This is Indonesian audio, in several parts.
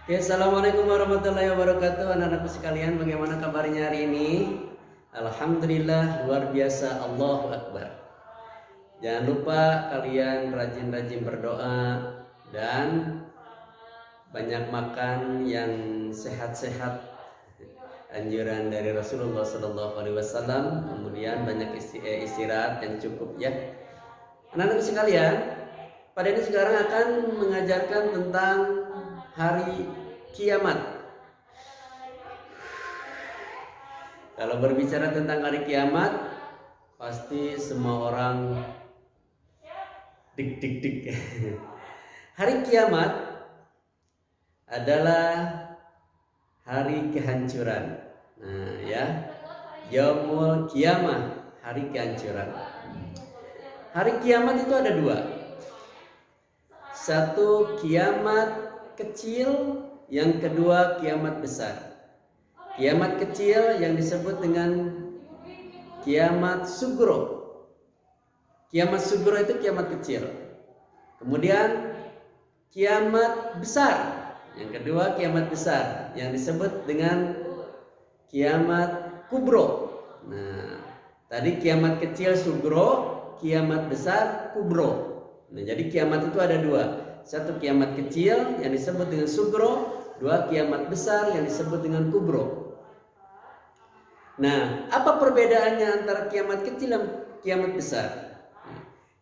Oke, assalamualaikum warahmatullahi wabarakatuh, anak-anakku sekalian. Bagaimana kabarnya hari ini? Alhamdulillah, luar biasa, Allahu Akbar. Jangan lupa kalian rajin-rajin berdoa dan banyak makan yang sehat-sehat, anjuran dari Rasulullah SAW. Kemudian banyak istirahat yang cukup ya. Anak-anakku sekalian, pada ini sekarang akan mengajarkan tentang hari kiamat. Kalau berbicara tentang hari kiamat, pasti semua orang dik. Hari kiamat adalah hari kehancuran. Nah, ya. Yaumul Qiyamah, hari kehancuran. Hari kiamat itu ada dua. Satu kiamat kecil, yang kedua kiamat besar. Kiamat kecil yang disebut dengan kiamat sugro. Kiamat sugro itu kiamat kecil. Kemudian kiamat besar, yang kedua kiamat besar yang disebut dengan kiamat kubro. Nah, tadi kiamat kecil sugro, kiamat besar kubro. Nah, jadi kiamat itu ada dua. Satu kiamat kecil yang disebut dengan sugro, dua kiamat besar yang disebut dengan kubro. Nah, apa perbedaannya antara kiamat kecil dan kiamat besar?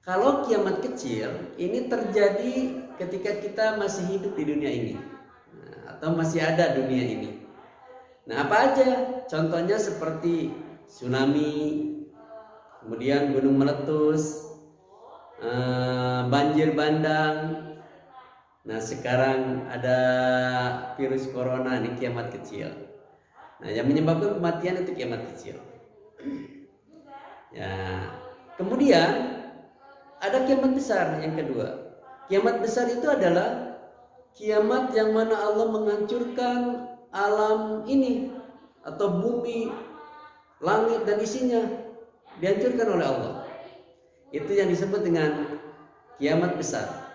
Kalau kiamat kecil ini terjadi ketika kita masih hidup di dunia ini, atau masih ada dunia ini. Nah, apa aja? Contohnya seperti tsunami, kemudian gunung meletus, banjir bandang. Nah, sekarang ada virus corona, ini kiamat kecil. Nah, yang menyebabkan kematian itu kiamat kecil. Ya, kemudian ada kiamat besar yang kedua. Kiamat besar itu adalah kiamat yang mana Allah menghancurkan alam ini atau bumi, langit dan isinya dihancurkan oleh Allah. Itu yang disebut dengan kiamat besar.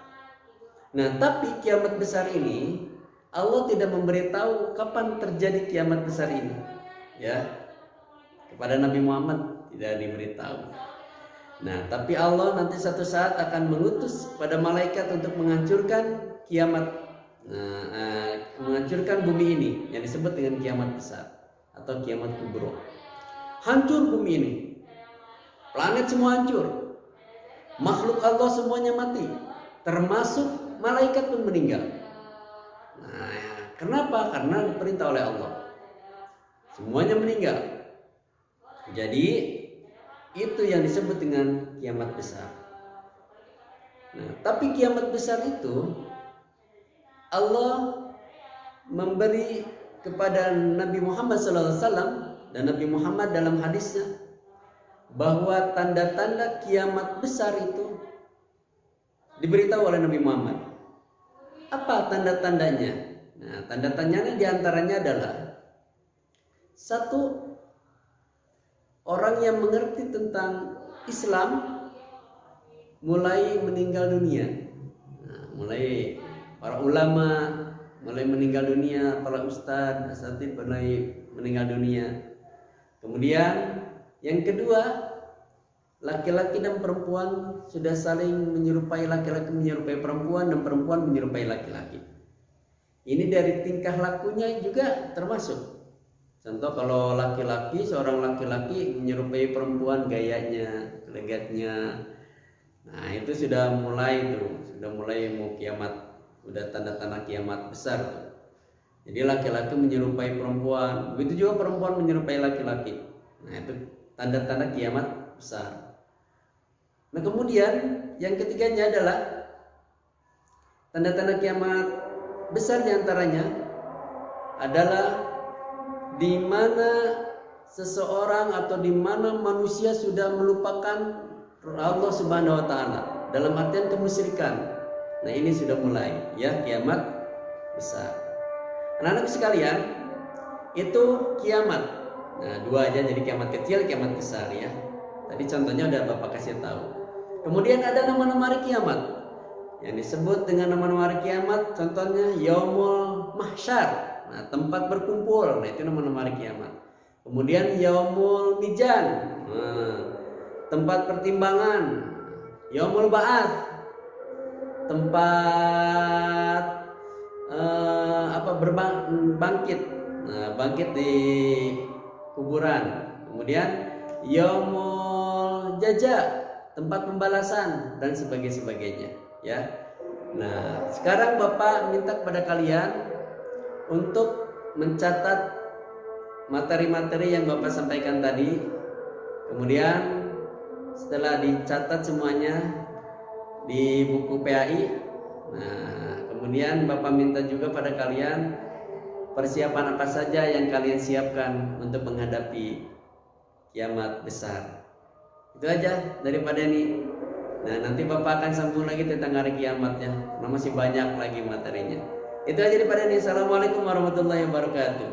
Nah, tapi kiamat besar ini Allah tidak memberitahu kapan terjadi kiamat besar ini. Ya. Kepada Nabi Muhammad tidak diberitahu. Nah, tapi Allah nanti satu saat akan mengutus pada malaikat untuk menghancurkan kiamat. Menghancurkan bumi ini yang disebut dengan kiamat besar atau kiamat kubro. Hancur bumi ini. Planet semua hancur. Makhluk Allah semuanya mati, termasuk malaikat pun meninggal. Nah, kenapa? Karena diperintah oleh Allah. Semuanya meninggal. Jadi itu yang disebut dengan kiamat besar. Nah, tapi kiamat besar itu Allah memberi kepada Nabi Muhammad SAW, dan Nabi Muhammad dalam hadisnya bahwa tanda-tanda kiamat besar itu diberitahu oleh Nabi Muhammad. Apa tanda-tandanya? Nah, tanda-tandanya diantaranya adalah satu, orang yang mengerti tentang Islam mulai meninggal dunia. Nah, mulai para ulama mulai meninggal dunia, para ustadz, asatidz mulai meninggal dunia. Kemudian yang kedua, laki-laki dan perempuan sudah saling menyerupai, laki-laki menyerupai perempuan dan perempuan menyerupai laki-laki. Ini dari tingkah lakunya juga termasuk. Contoh kalau laki-laki, seorang laki-laki menyerupai perempuan gayanya, gelagatnya. Nah, itu sudah mulai mau kiamat, sudah tanda-tanda kiamat besar. Jadi laki-laki menyerupai perempuan, begitu juga perempuan menyerupai laki-laki. Nah, itu tanda-tanda kiamat besar. Nah, kemudian yang ketiganya adalah tanda-tanda kiamat besar, diantaranya adalah di mana seseorang atau di mana manusia sudah melupakan Allah Subhanahu wa taala, dalam artian kemusyrikan. Nah, ini sudah mulai ya kiamat besar. Anak-anak sekalian, itu kiamat. Nah, dua aja, jadi kiamat kecil, kiamat besar ya. Tadi contohnya udah Bapak kasih tahu. Kemudian ada nama-nama hari kiamat. yang disebut dengan nama-nama hari kiamat, contohnya Yaumul Mahsyar, nah, tempat berkumpul, nah itu nama-nama hari kiamat. Kemudian Yaumul Mizan, nah, tempat pertimbangan. Yaumul Ba'ats, tempat bangkit, nah, bangkit di kuburan. Kemudian Yaumul Jaza, tempat pembalasan dan sebagainya, ya. Nah, sekarang Bapak minta kepada kalian untuk mencatat materi-materi yang Bapak sampaikan tadi. Kemudian setelah dicatat semuanya di buku PAI, nah, kemudian Bapak minta juga pada kalian persiapan apa saja yang kalian siapkan untuk menghadapi kiamat besar. Itu aja daripada ini. Nah, nanti Bapak akan sambung lagi tentang hari kiamatnya. Karena masih banyak lagi materinya. Itu aja daripada ini. Assalamualaikum warahmatullahi wabarakatuh.